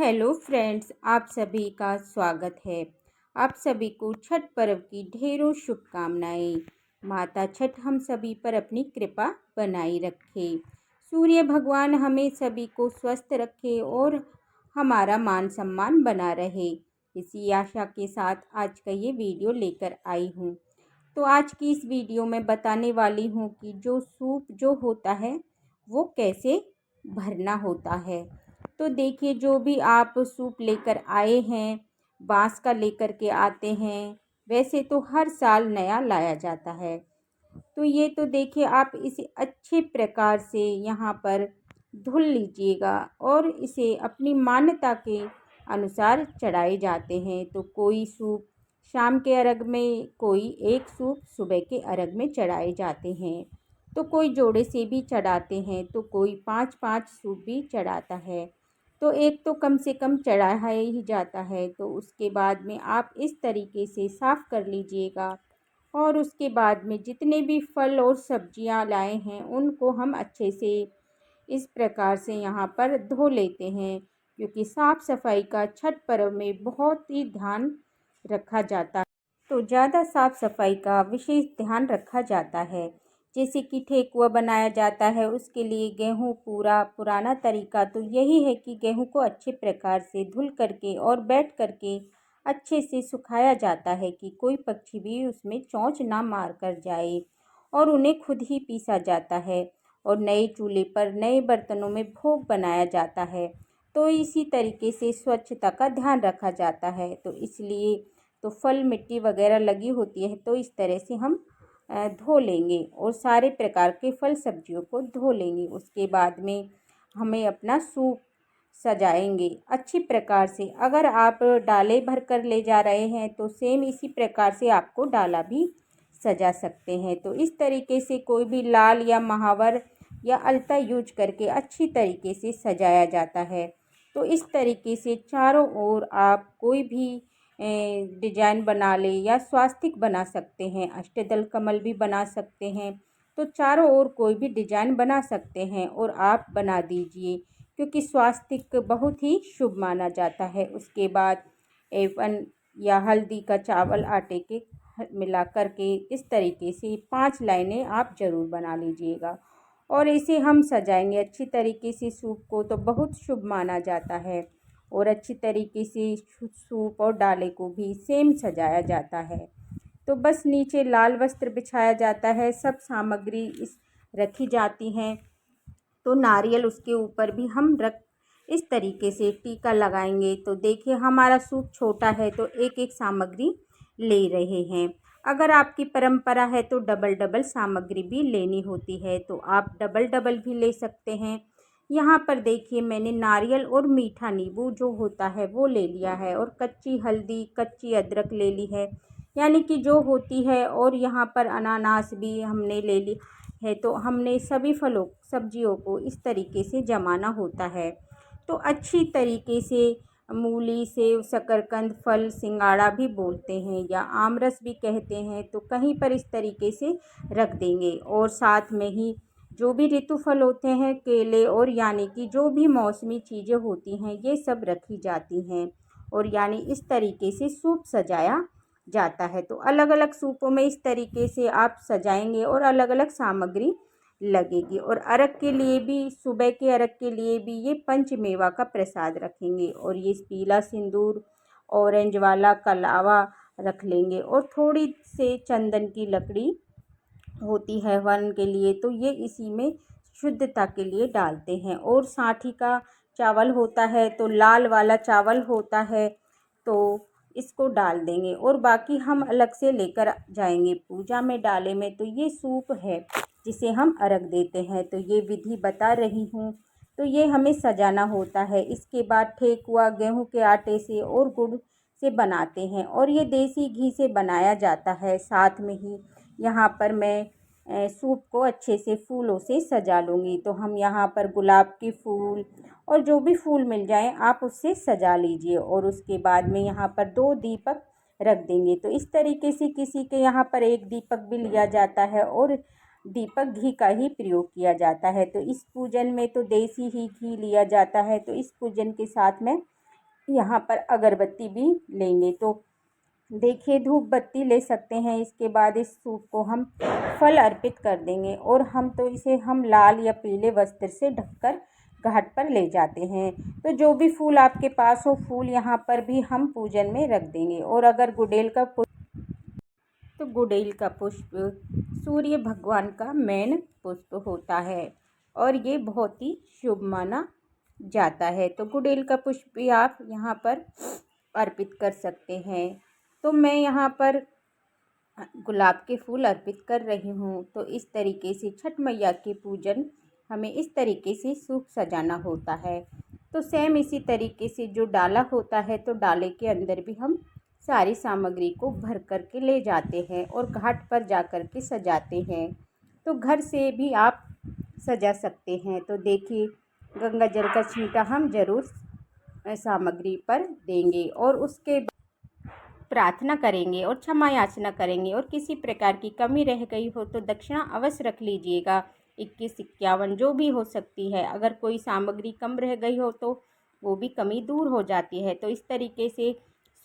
Hello friends, आप सभी का स्वागत है। आप सभी को छठ पर्व की ढेरों शुभकामनाएं। माता छठ हम सभी पर अपनी कृपा बनाई रखे। सूर्य भगवान हमें सभी को स्वस्थ रखे और हमारा मान सम्मान बना रहे। इसी आशा के साथ आज का ये वीडियो लेकर आई हूँ। तो आज की इस वीडियो में बताने वाली हूँ कि जो सूप जो होता है वो कैसे भरना होता है। तो देखिए, जो भी आप सूप लेकर आए हैं, बांस का लेकर के आते हैं। वैसे तो हर साल नया लाया जाता है। तो ये तो देखिए, आप इसे अच्छे प्रकार से यहाँ पर धुल लीजिएगा और इसे अपनी मान्यता के अनुसार चढ़ाए जाते हैं। तो कोई सूप शाम के अर्घ में, कोई एक सूप सुबह के अर्घ में चढ़ाए जाते हैं। तो कोई जोड़े से भी चढ़ाते हैं, तो कोई 5-5 सूप भी चढ़ाता है। तो एक तो कम से कम चढ़ाया ही जाता है। तो उसके बाद में आप इस तरीके से साफ़ कर लीजिएगा और उसके बाद में जितने भी फल और सब्जियां लाए हैं उनको हम अच्छे से इस प्रकार से यहाँ पर धो लेते हैं, क्योंकि साफ़ सफाई का छठ पर्व में बहुत ही ध्यान रखा जाता है। तो ज़्यादा साफ़ सफाई का विशेष ध्यान रखा जाता है। जैसे कि ठेकुआ बनाया जाता है, उसके लिए गेहूँ पुराना तरीका तो यही है कि गेहूँ को अच्छे प्रकार से धुल करके और बैठ करके अच्छे से सुखाया जाता है कि कोई पक्षी भी उसमें चोंच ना मार कर जाए, और उन्हें खुद ही पीसा जाता है और नए चूल्हे पर नए बर्तनों में भोग बनाया जाता है। तो इसी तरीके से स्वच्छता का ध्यान रखा जाता है। तो इसलिए तो फल मिट्टी वगैरह लगी होती है, तो इस तरह से हम धो लेंगे और सारे प्रकार के फल सब्जियों को धो लेंगे। उसके बाद में हमें अपना सूप सजाएंगे अच्छी प्रकार से। अगर आप डाले भर कर ले जा रहे हैं तो सेम इसी प्रकार से आपको डाला भी सजा सकते हैं। तो इस तरीके से कोई भी लाल या महावर या अलता यूज करके अच्छी तरीके से सजाया जाता है। तो इस तरीके से चारों ओर आप कोई भी डिजाइन बना ले या स्वास्तिक बना सकते हैं, अष्टदल कमल भी बना सकते हैं। तो चारों ओर कोई भी डिजाइन बना सकते हैं और आप बना दीजिए, क्योंकि स्वास्तिक बहुत ही शुभ माना जाता है। उसके बाद एवन या हल्दी का चावल आटे के मिला करके इस तरीके से 5 लाइनें आप ज़रूर बना लीजिएगा और इसे हम सजाएंगे अच्छी तरीके से। सूप को तो बहुत शुभ माना जाता है और अच्छी तरीके से सूप और डाले को भी सेम सजाया जाता है। तो बस नीचे लाल वस्त्र बिछाया जाता है, सब सामग्री इस रखी जाती हैं। तो नारियल उसके ऊपर भी हम रख इस तरीके से टीका लगाएंगे। तो देखिए, हमारा सूप छोटा है तो एक एक सामग्री ले रहे हैं। अगर आपकी परंपरा है तो डबल डबल सामग्री भी लेनी होती है, तो आप डबल डबल भी ले सकते हैं। यहाँ पर देखिए, मैंने नारियल और मीठा नींबू जो होता है वो ले लिया है और कच्ची हल्दी, कच्ची अदरक ले ली है, यानी कि जो होती है। और यहाँ पर अनानास भी हमने ले ली है। तो हमने सभी फलों सब्जियों को इस तरीके से जमाना होता है। तो अच्छी तरीके से मूली, सेव, शकरकंद, फल सिंगाड़ा भी बोलते हैं या आमरस भी कहते हैं, तो कहीं पर इस तरीके से रख देंगे। और साथ में ही जो भी ऋतु फल होते हैं, केले, और यानी कि जो भी मौसमी चीज़ें होती हैं ये सब रखी जाती हैं। और यानी इस तरीके से सूप सजाया जाता है। तो अलग अलग सूपों में इस तरीके से आप सजाएंगे और अलग अलग सामग्री लगेगी। और अर्घ के लिए भी, सुबह के अर्घ के लिए भी ये पंचमेवा का प्रसाद रखेंगे और ये पीला सिंदूर, ऑरेंज वाला कलावा रख लेंगे और थोड़ी से चंदन की लकड़ी होती है हवन के लिए, तो ये इसी में शुद्धता के लिए डालते हैं। और साठी का चावल होता है, तो लाल वाला चावल होता है, तो इसको डाल देंगे और बाकी हम अलग से लेकर जाएंगे पूजा में डाले में। तो ये सूप है जिसे हम अर्घ देते हैं। तो ये विधि बता रही हूँ। तो ये हमें सजाना होता है। इसके बाद ठेकुआ गेहूं के आटे से और गुड़ से बनाते हैं और ये देसी घी से बनाया जाता है। साथ में ही यहाँ पर मैं सूप को अच्छे से फूलों से सजा लूँगी। तो हम यहाँ पर गुलाब के फूल और जो भी फूल मिल जाए आप उससे सजा लीजिए और उसके बाद में यहाँ पर 2 दीपक रख देंगे। तो इस तरीके से किसी के यहाँ पर 1 दीपक भी लिया जाता है और दीपक घी का ही प्रयोग किया जाता है। तो इस पूजन में तो देसी ही घी लिया जाता है। तो इस पूजन के साथ में यहाँ पर अगरबत्ती भी लेंगे। तो देखिए धूप बत्ती ले सकते हैं। इसके बाद इस सूप को हम फल अर्पित कर देंगे और इसे हम लाल या पीले वस्त्र से ढककर घाट पर ले जाते हैं। तो जो भी फूल आपके पास हो, फूल यहाँ पर भी हम पूजन में रख देंगे। और अगर गुड़ैल का तो गुड़ैल का पुष्प सूर्य भगवान का मेन पुष्प होता है और ये बहुत ही शुभ माना जाता है। तो गुड़ैल का पुष्प भी आप यहाँ पर अर्पित कर सकते हैं। तो मैं यहाँ पर गुलाब के फूल अर्पित कर रही हूँ। तो इस तरीके से छठ मैया के पूजन हमें इस तरीके से सूप सजाना होता है। तो सेम इसी तरीके से जो डाला होता है, तो डाले के अंदर भी हम सारी सामग्री को भर कर के ले जाते हैं और घाट पर जा कर के सजाते हैं। तो घर से भी आप सजा सकते हैं। तो देखिए गंगा जल का छींटा हम ज़रूर सामग्री पर देंगे और उसके प्रार्थना करेंगे और क्षमा याचना करेंगे। और किसी प्रकार की कमी रह गई हो तो दक्षिणा अवश्य रख लीजिएगा, 21-51 जो भी हो सकती है। अगर कोई सामग्री कम रह गई हो तो वो भी कमी दूर हो जाती है। तो इस तरीके से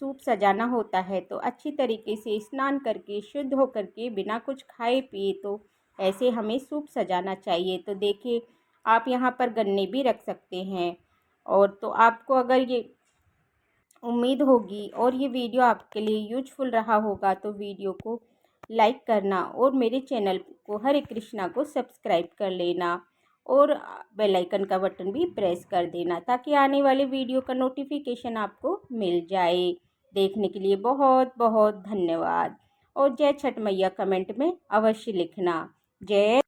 सूप सजाना होता है। तो अच्छी तरीके से स्नान करके शुद्ध हो करके बिना कुछ खाए पिए तो ऐसे हमें सूप सजाना चाहिए। तो देखिए आप यहाँ पर गन्ने भी रख सकते हैं। और तो आपको अगर ये उम्मीद होगी और ये वीडियो आपके लिए यूजफुल रहा होगा तो वीडियो को लाइक करना और मेरे चैनल को हरे कृष्णा को सब्सक्राइब कर लेना और बेल आइकन का बटन भी प्रेस कर देना ताकि आने वाले वीडियो का नोटिफिकेशन आपको मिल जाए। देखने के लिए बहुत बहुत धन्यवाद और जय छठ मैया कमेंट में अवश्य लिखना। जय